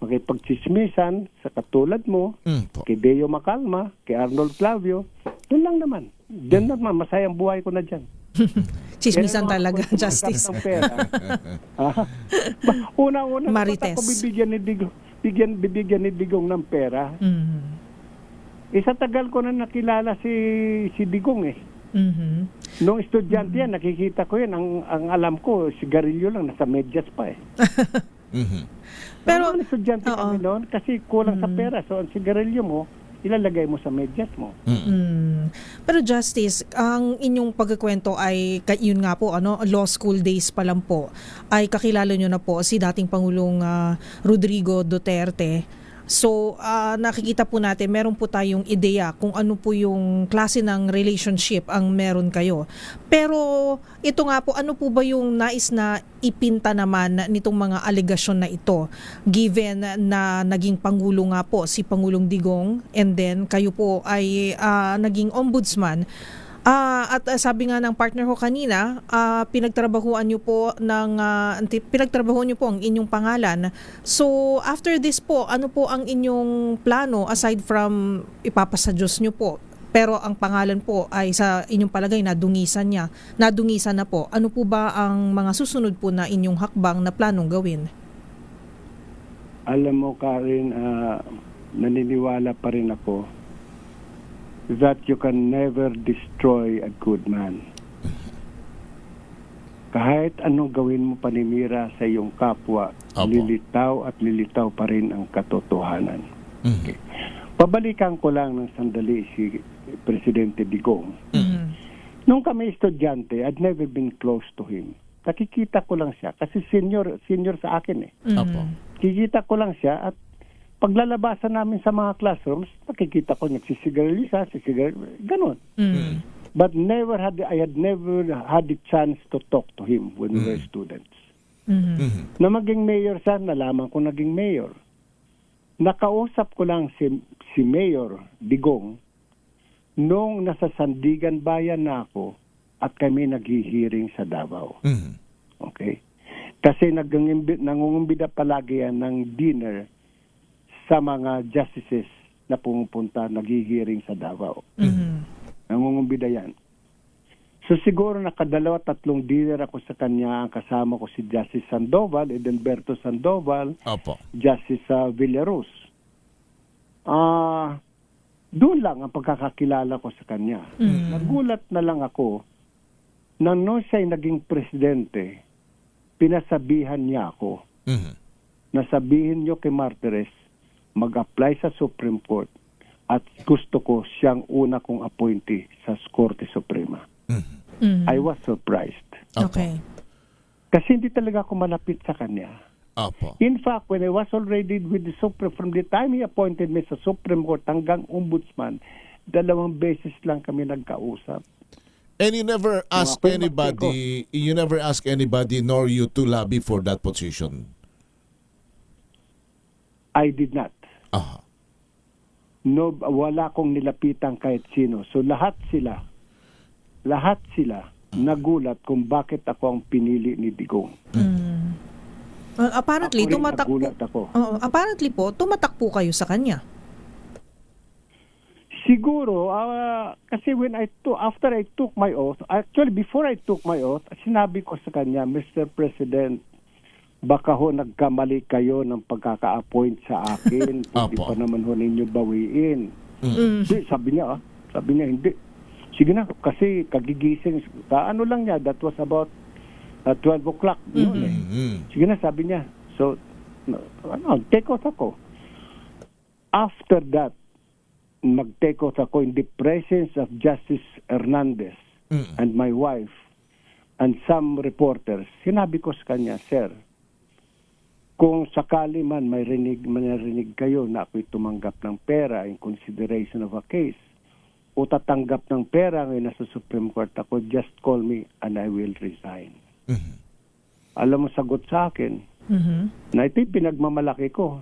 pakipagchismisan sa katulad mo, kay Deo Macalma, kay Arnold Clavio, yun lang naman. Diyan naman, masayang buhay ko na dyan. Chismisan talaga, Justice. Una-una, Marites. Ako bibigyan ni Digong ng pera. Isa tagal ko na nakilala si Digong eh. Noong estudyante yan, nakikita ko yan. Ang alam ko, sigarilyo lang, nasa medyas pa eh. Pero, estudyante kami noon, kasi kulang sa pera. So, ang sigarilyo mo, ilalagay mo sa medyas mo. Pero Justice, ang inyong pagkukwento ay, yun nga po, law school days pa lang po, ay kakilala nyo na po si dating Pangulong Rodrigo Duterte. So, nakikita po natin, meron po tayong ideya kung ano po yung klase ng relationship ang meron kayo. Pero, ito nga po, ano po ba yung nais na ipinta naman nitong mga alegasyon na ito? Given na naging Pangulo nga po si Pangulong Digong, and then kayo po ay naging ombudsman. At sabi nga ng partner ko kanina, pinagtrabahuan niyo po ang inyong pangalan. So after this po, ano po ang inyong plano aside from ipapasa Diyos niyo po? Pero ang pangalan po ay sa inyong palagay nadungisan na po. Ano po ba ang mga susunod po na inyong hakbang na planong gawin? Alam mo, Karen, naniniwala pa rin ako that you can never destroy a good man. Kahit anong gawin mo panimira sa iyong kapwa, lilitaw at lilitaw pa rin ang katotohanan. Okay. Pabalikan ko lang ng sandali si Presidente Digong. Nung kami estudyante, I'd never been close to him. Nakikita ko lang siya kasi senior sa akin eh. Opo. Kikita ko lang siya at paglalabasan namin sa mga classrooms, nakikita ko nagsisigarilyo siya, ganun. But I had never had the chance to talk to him when we were students. Na maging mayor siya, nalaman ko naging mayor. Nakausap ko lang si Mayor Digong nung nasa Sandigan Bayan na ako at kami naghihiring sa Davao. Okay? Kasi nangungumbida palagi yan ng dinner sa mga justices na pumupunta, naghihiring sa Davao. Nangungumbida yan. So siguro nakadalawa-tatlong dinner ako sa kanya. Kasama ko si Justice Sandoval, Edenberto Sandoval, Opo. Justice Villaruz. Doon lang ang pagkakakilala ko sa kanya. Nagulat na lang ako na nung siya'y naging presidente, pinasabihan niya ako. Nasabihin niyo kay Martires, mag-apply sa Supreme Court at gusto ko siyang una kong appointee sa Korte Suprema. I was surprised. Okay. Kasi hindi talaga ako malapit sa kanya. Opo. In fact, when I was already with the Supreme, from the time he appointed me sa Supreme Court hanggang Ombudsman, 2 beses lang kami nagkausap. And you never ask anybody nor you to lobby for that position? I did not. Aha. No, wala kong nilapitan kahit sino. So lahat sila nagulat kung bakit ako ang pinili ni Digong. Apparently, Ako rin nagulat ako. Apparently po, tumatakbo kayo sa kanya. Siguro, kasi after I took my oath, actually before I took my oath, sinabi ko sa kanya, Mr. President, baka ho nagkamali kayo ng pagkaka-appoint sa akin. Hindi pa naman ho ninyo bawiin. Hindi, sabi niya, hindi. Sige na, kasi kagigising, ano lang niya, that was about 12 o'clock. Sige na, sabi niya. So, take oath ako. After that, mag-take oath ako in the presence of Justice Hernandez and my wife and some reporters. Sinabi ko sa kanya, Sir, kung sakali man may narinig kayo na ako'y tumanggap ng pera in consideration of a case, o tatanggap ng pera ngayon nasa Supreme Court ako, just call me and I will resign. Alam mo, sagot sa akin, na ito'y pinagmamalaki ko.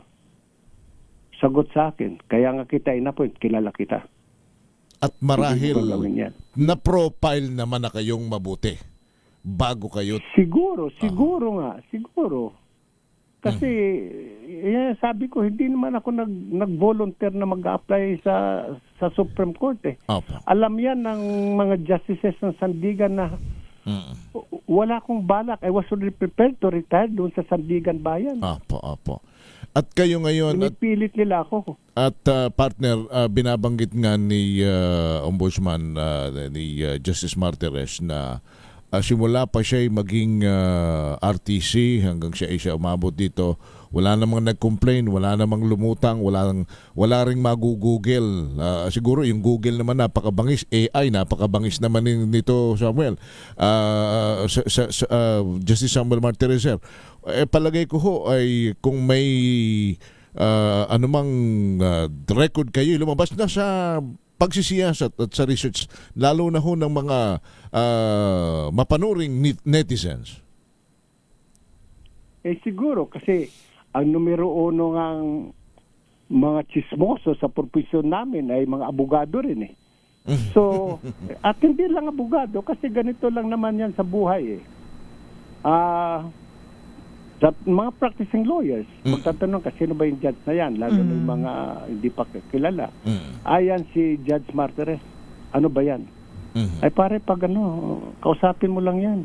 Sagot sa akin, kaya nga kita in-appoint, kilala kita. At marahil, na-profile naman na kayong mabuti bago kayo. Siguro. Kasi, sabi ko, hindi naman ako nag-volunteer na mag-apply sa Supreme Court eh. Opo. Alam yan ng mga justices ng Sandigan na wala akong balak. I was already prepared to retire doon sa Sandigan Bayan. Opo. At kayo ngayon... Pinipilit nila ako. At partner, binabanggit nga ni Ombudsman, ni Justice Martires na simula pa siya maging RTC hanggang siya umabot dito, wala namang nag-complain, wala namang lumutang, wala ring magugugel. Siguro yung Google naman napakabangis, AI napakabangis naman nito, Samuel. Justice Samuel Martires, sir. Palagay ko ho ay kung may anumang record kayo lumabas na sa pagsisiyasat at sa research, lalo na ho ng mga mapanuring netizens? Siguro kasi ang numero uno ng mga chismoso sa profesyon namin ay mga abogado rin eh. So, at hindi lang abogado kasi ganito lang naman yan sa buhay eh. Sa mga practicing lawyers, magtatanong kasi sino ba yung judge na yan, lalo na yung mga hindi pa kilala. Ayan si Judge Martires. Ano ba yan? Ay pare, pag kausapin mo lang yan.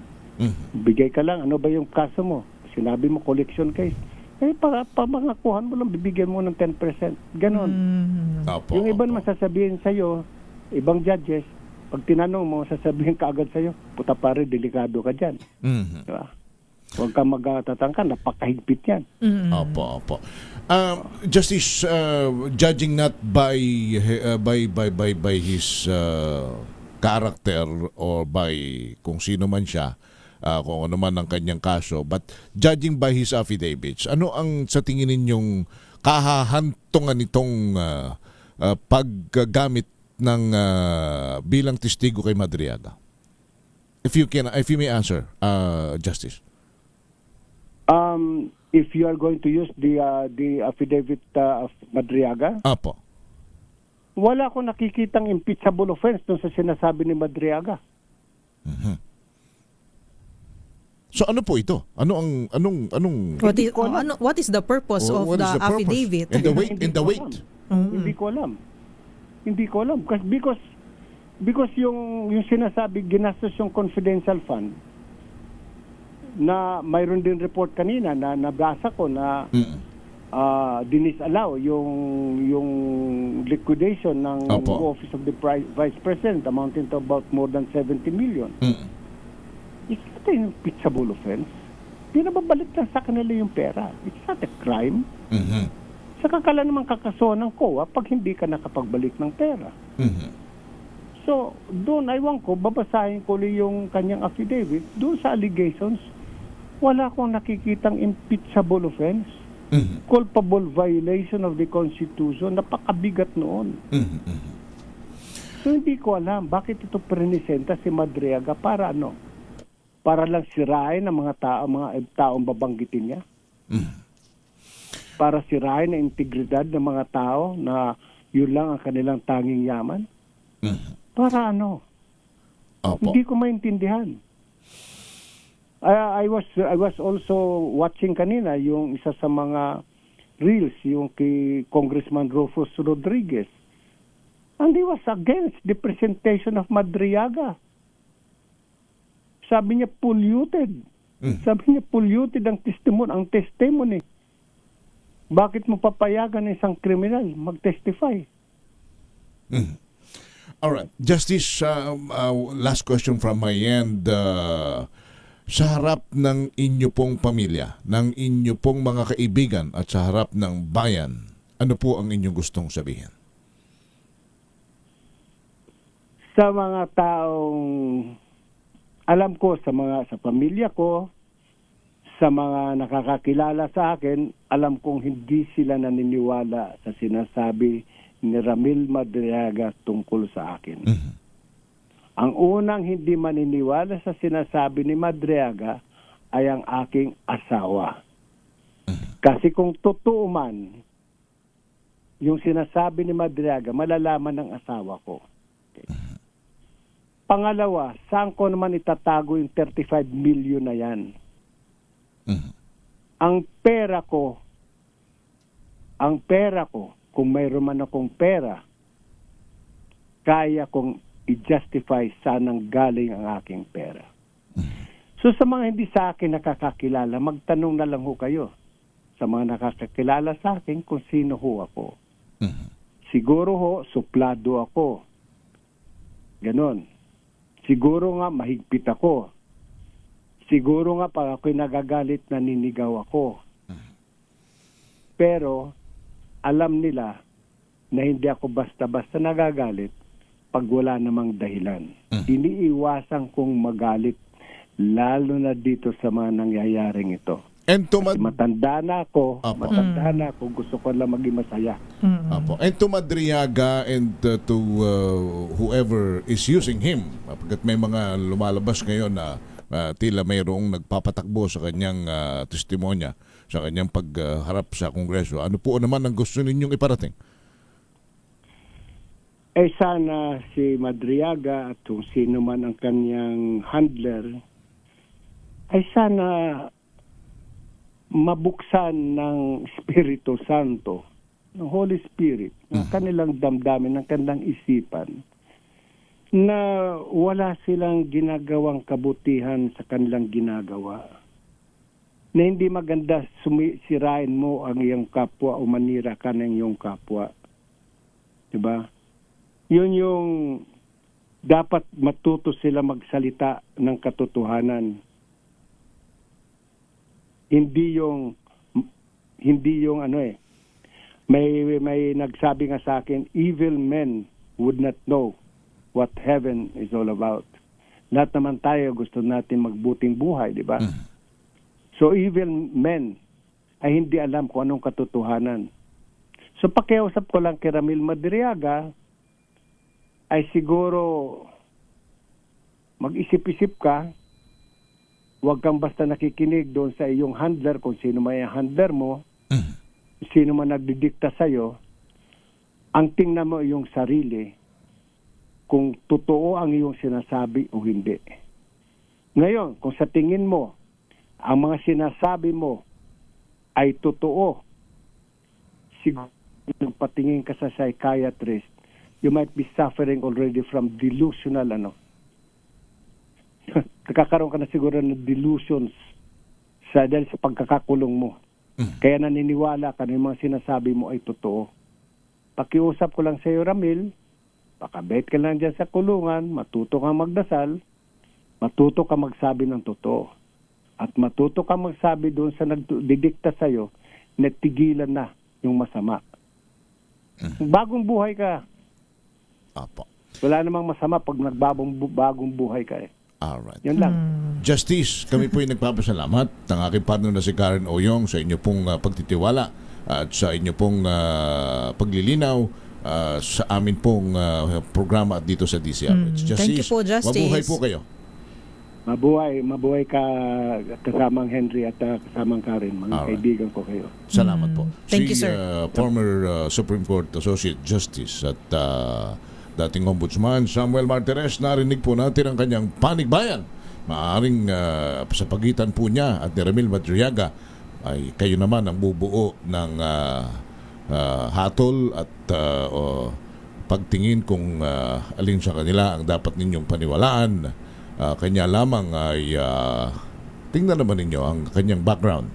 Bigay ka lang, ano ba yung kaso mo? Sinabi mo collection case. Para pamangakuhan mo lang, bibigyan mo ng 10%. Ganon. Yung iba naman sasabihin sa'yo, ibang judges, pag tinanong mo, sasabihin ka agad sa'yo, puta pare, delikado ka dyan. Diba? Huwag kang magtatangka, napakahigpit yan. Opo. Justice, judging not by his character or by kung sino man siya, kung ano man ang kanyang kaso, but judging by his affidavits, ano ang sa tingin ninyong kahahantungan nitong paggamit ng bilang testigo kay Madriaga? If you may answer, Justice. If you are going to use the affidavit of Madriaga, Apo. wala akong nakikitang impeachable offense dun sa sinasabi ni Madriaga. So ano po ito? Anong What is the purpose of what the is the purpose? affidavit? And the weight. Hindi ko alam. Because yung sinasabi ginastos yung confidential fund na mayroon din report kanina na nabasa ko na dinisallow yung liquidation ng Office of the Vice President amounting to about more than 70 million. It's not an impeachable offense. Pinababalik lang sa kanila yung pera. It's not a crime. Saka kala naman kakasuhan ng COA pag hindi ka nakapagbalik ng pera. So, doon, aywan ko, babasahin ko yung kanyang affidavit. Doon sa allegations, wala akong nakikitang impeachable offense. Culpable violation of the Constitution. Napakabigat noon. So, hindi ko alam bakit ito prenisenta si Madriaga para ano? Para lang sirain ang mga taong babanggitin niya? Para sirain ang integridad ng mga tao na yun lang ang kanilang tanging yaman? Para ano? Hindi ko maintindihan. I was also watching kanina yung isa sa mga reels, yung kay Congressman Rufus Rodriguez. And he was against the presentation of Madriaga. Sabi niya polluted. Sabi niya polluted ang testimony. Bakit mo papayagan ng isang kriminal mag-testify? All right. Justice, last question from my end. Sa harap ng inyo pong pamilya, ng inyo pong mga kaibigan at sa harap ng bayan, ano po ang inyong gustong sabihin? Sa mga taong alam ko, sa pamilya ko, sa mga nakakakilala sa akin, alam kong hindi sila naniniwala sa sinasabi ni Ramil Madriaga tungkol sa akin. Ang unang hindi maniniwala sa sinasabi ni Madriaga ay ang aking asawa. Kasi kung totoo man yung sinasabi ni Madriaga, malalaman ng asawa ko. Okay. Pangalawa, saan ko naman itatago yung 35 million na yan? Ang pera ko, kung mayroon man akong pera, kaya kong i-justify saan ang galing ang aking pera. So sa mga hindi sa akin nakakakilala, magtanong na lang ho kayo sa mga nakakakilala sa akin kung sino ho ako. Siguro ho, suplado ako. Ganon. Siguro nga mahigpit ako. Siguro nga pag ako'y nagagalit, naninigaw ako. Pero alam nila na hindi ako basta-basta nagagalit pag wala namang dahilan. Iniiwasan kong magalit lalo na dito sa mga nangyayaring ito. And matanda na ako, gusto ko lang maging masaya. And to Madriaga and to whoever is using him, pagkat may mga lumalabas ngayon na tila mayroong nagpapatakbo sa kanyang testimonya, sa kanyang pagharap sa Kongreso. Ano po naman ang gusto ninyong iparating? Sana si Madriaga at kung sino man ang kanyang handler ay sana mabuksan ng Espiritu Santo, ng Holy Spirit, ng kanilang damdamin, ng kanilang isipan, na wala silang ginagawang kabutihan sa kanilang ginagawa. Na hindi maganda sirain mo ang iyong kapwa o manira ka ng iyong kapwa. Diba? Yun yung dapat matuto sila magsalita ng katotohanan. Hindi yung may nagsabi nga sa akin, evil men would not know what heaven is all about. Lahat naman tayo gusto natin magbuting buhay, di ba? So evil men ay hindi alam kung anong katotohanan. So pakiusap ko lang kay Ramil Madriaga ay siguro mag-isip-isip ka, huwag kang basta nakikinig doon sa iyong handler, kung sino may handler mo, sino man nagdidikta sa'yo, ang tingnan mo iyong sarili kung totoo ang iyong sinasabi o hindi. Ngayon, kung sa tingin mo, ang mga sinasabi mo ay totoo, siguro patingin ka sa psychiatrist, you might be suffering already from delusional nakakaroon ka na siguro ng delusions dahil sa pagkakakulong mo. Kaya naniniwala ka na yung mga sinasabi mo ay totoo. Pakiusap ko lang sa iyo, Ramil, pakabait ka lang dyan sa kulungan, matuto kang magdasal, matuto kang magsabi ng totoo. At matuto kang magsabi doon sa nagdidikta sa iyo na tigilan na yung masama. Bagong buhay ka. Apo. Wala namang masama pag nagbagong buhay ka eh. Alright. Yan lang. Justice, kami po ay nagpapasalamat ng aking partner na si Karen Oyong sa inyo pong pagtitiwala at sa inyo pong paglilinaw sa amin pong programa at dito sa DCRH. Justice, Thank you po, Justice. mabuhay po kayo. Mabuhay ka kasamang Henry at kasamang Karen. Mga kaibigan ko kayo. Salamat po. Thank you, sir. Former Supreme Court Associate Justice at dating Ombudsman Samuel Martires, narinig po natin ang kanyang panikbayan. Maaring sa pagitan po niya at ni Ramil Madriaga ay kayo naman ang bubuo ng hatol at pagtingin kung alin sa kanila ang dapat ninyong paniwalaan. Kanya lamang ay tingnan naman ninyo ang kanyang background,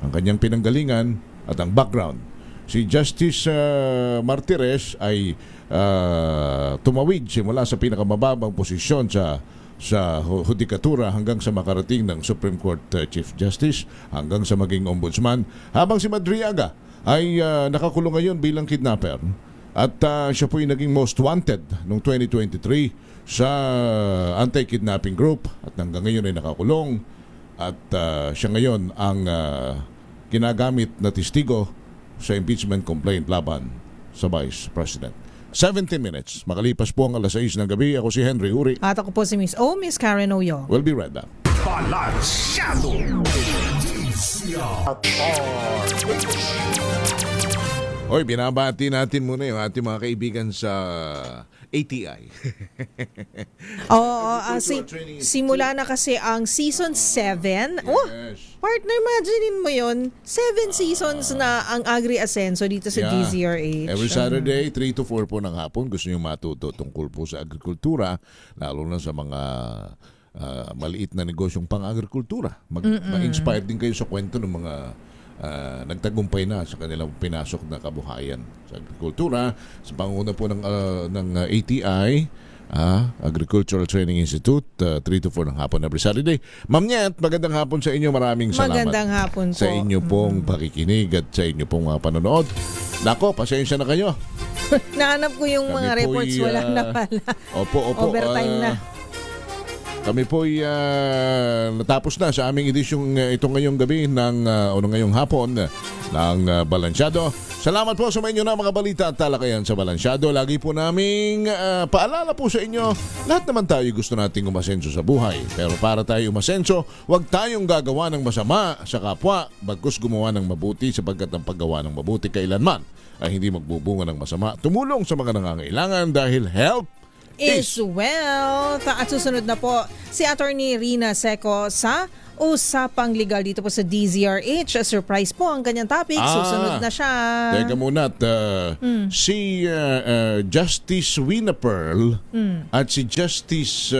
ang kanyang pinanggalingan at ang background. Si Justice Martires ay tumawid simula sa pinakamababang posisyon sa hudikatura hanggang sa makarating ng Supreme Court Chief Justice hanggang sa maging ombudsman, habang si Madriaga ay nakakulong ngayon bilang kidnapper at siya po ay naging most wanted noong 2023 sa anti-kidnapping group at hanggang ngayon ay nakakulong at siya ngayon ang ginagamit na testigo sa impeachment complaint laban sa Vice President. 17 minutes. Makalipas po ang 6:00 ng gabi. Ako si Henry Uri. At ako po si Miss Karen Oyong. We'll be right back. Balansyado. Hoy, binabati natin muna yung ating mga kaibigan sa ATI. Simula na kasi ang season 7. Yes. Partner, imaginein mo yun. 7 seasons na ang Agri-Asenso dito sa DZRH. Every Saturday, 3 to 4 po ng hapon, gusto nyo matuto tungkol po sa agrikultura, lalo na sa mga maliit na negosyong pang-agrikultura. Ma-inspire din kayo sa kwento ng mga nagtagumpay na sa kanilang pinasok na kabuhayan sa agrikultura, sa panguna po ng ATI, Agricultural Training Institute, 3 to 4 ng hapon every Saturday. Ma'am Nyet, magandang hapon sa inyo. Maraming salamat. Magandang hapon po. Sa inyo pong pakikinig at sa inyo pong mga panonood. Nako, pasensya na kayo. Nahanap ko yung mga reports, wala na pala. Opo. Overtime na. Kami po ay natapos na sa aming edisyong ito ngayong gabi o ngayong hapon ng Balansyado. Salamat po sa inyo na mga balita at talakayan sa Balansyado. Lagi po naming paalala po sa inyo, lahat naman tayo gusto nating umasenso sa buhay. Pero para tayo umasenso, huwag tayong gagawa ng masama sa kapwa, bagkus gumawa ng mabuti, sapagkat ang paggawa ng mabuti kailanman ay hindi magbubunga ng masama. Tumulong sa mga nangangailangan dahil help is wealth. At susunod na po si Attorney Rina Seco sa Usapang Legal dito po sa DZRH. Surprise po ang kanyang topic. Susunod na siya. Teka muna at si Justice Wina Pearl at si Justice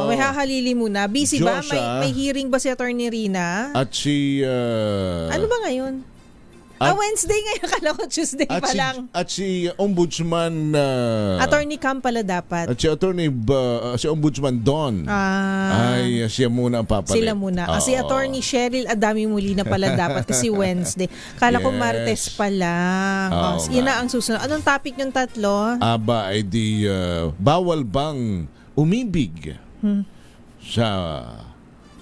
may hahalili muna. Busy ba? Josa, May hearing ba si Attorney Rina? at si Ano ba ngayon? Wednesday ngayon. Akala ko Tuesday pa lang. At si Ombudsman Attorney Cam pala dapat. at si si Ombudsman Don ay siya muna ang papalit. Sila muna. Kasi Attorney Cheryl Adami Molina pala dapat kasi Wednesday. Kala ko Yes. Martes pala. Oo Yun nga. na ang susunod. Anong topic yung tatlo? Aba, ay di bawal bang umibig sa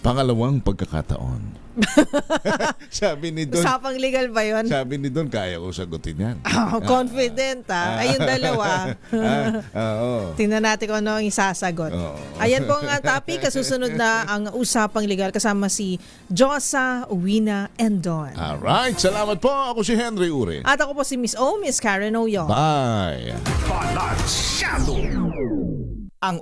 pangalawang pagkakataon? Sabi ni Don, Usapang legal ba yun? sabi ni Don, kaya ko sagutin yan. Confident Ayun dalawa. Oo. Tingnan natin kung ano ang isasagot. Oo. Ayan po ang topic. Kasusunod na ang usapang legal kasama si Josa, Uwina, and Don. Alright, salamat po. Ako si Henry Ure. At ako po si Miss O, Miss Karen Oyong. Bye. Ang